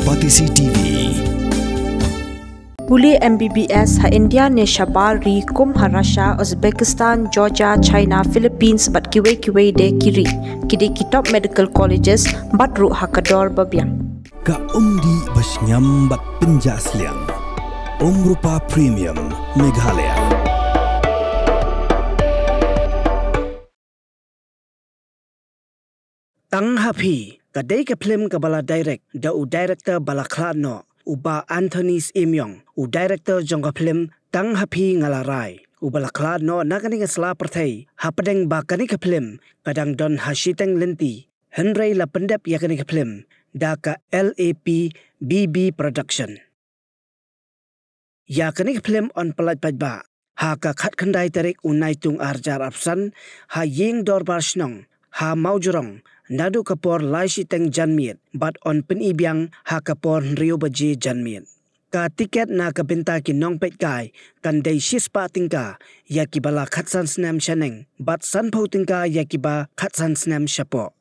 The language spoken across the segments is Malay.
Kompetisi TV. Buli MBBS ha India ne shabar ri kum ha Russia, Uzbekistan, Georgia, China, Philippines bat kiwe de kiri. Kidi ki top medical colleges bat ru ha kador babiang. Ka umdi basnyam bat penjas liang. Rupa Premium Meghalaya. Tang happy kadai ke Phlim ke bala direct da u director bala khlano uba Anthony's Imyong u director jongka Phlim Tang happy ngalarai u bala khlano nakani ke sela perthai hapadeng ba kani ke Phlim kadang don hasiteng lenti Henry la pendep ya kani ke Phlim da ka LAP BB production ya kani ke Phlim on pelat Paidbah ha ka khat khandai Tarik unai tung arjar apsan ha ying dor barsnong ha Mawjrong nadu kapor lai si teng janmiet but on Pyni biang ha kapor rio baji janmiet ka tiket na ka binta ki nong pet kai kan dei shispa tingka ya ki bala khatsan snam shaneng but san pho tingka ya ki ba khatsan snam shapo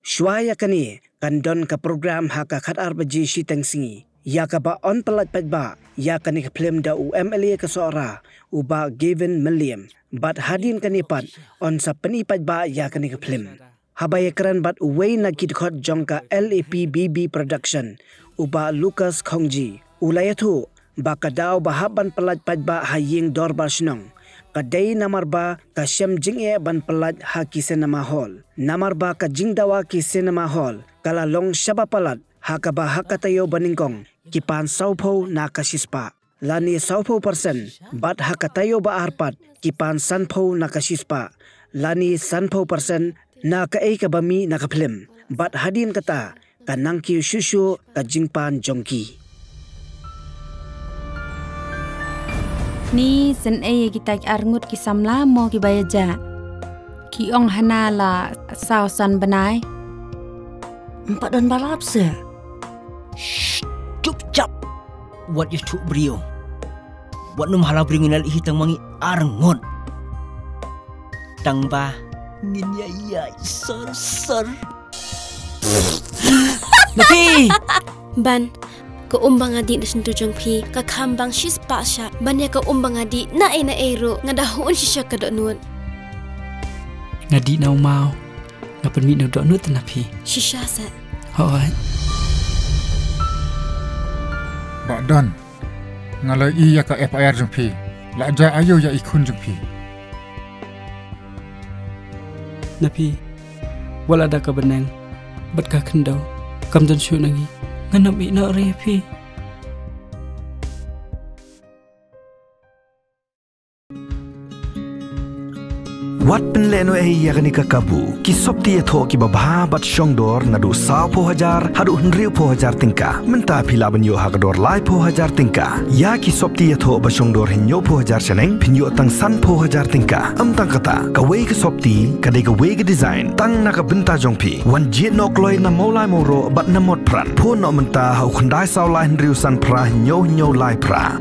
shwaya kani kan don ka program ha ka khat ar baji si teng singi ya ka ba on pelat Paidbah ya kani ka Phlim da UMLA ka sora uba given million but hadin kani pat on sa Pyni Paidbah ya kani ka Phlim habaya keran bat uway na kidkhot jongka LAP BB production uba Lucas Khongji ulayathu bakadaw bahaban pelat Paidbah haying dorbar snong kadai namar ba ka syam jinge ban pelat ha ki cinema hall namar ba ka jingdawa ki cinema hall kala long syaba palat ha ka ba hakatayo baningkong ki pan saupho na ka sispa lani 100% bat hakatayo ba arpat ki pan sanpho na ka sispa lani 100% na ka ka bami na ka Phlim bat hadin kata kanang ki shushu ka jingpan jongki ni sen kita arngut ki samla mo ki bayaja ki ong hanala sausan banai empat dan balap se cup cap what you took brio what num hala bringin al hitang mangi arngut tang ba ngin ya sor Napi ban ka umbang adi na sinto jong pi ka khambang shis pa sha ban ya ka umbang adi na ero nga dahon shisha ka do nun ngadi na mau nga permi na do nun napi shisha sa hoi Badan ngalai iya ka FIR jong pi la ja ayo ya ikun jong pi Napi wala ada ka benang bat ka kendau kam dan syu nangi nganam ina repi Wat penleno yakni ka kabu ki sopti tho ki babha bat shongdor nadu 100,000 hadu 100,000 tingka menta phila banyo hakdor lai 100,000 tingka ya ki sopti tho ba shongdor hinyo 100,000 chaneng phinyo tang san 100,000 tingka amtang kata ka wei ka sopti ka de ka wei ka design tang na ka binta jongpi wan jet nok loi na maulai moro bat na mot pran pho no menta hau khandai saw lai riu san pra hinyo lai pra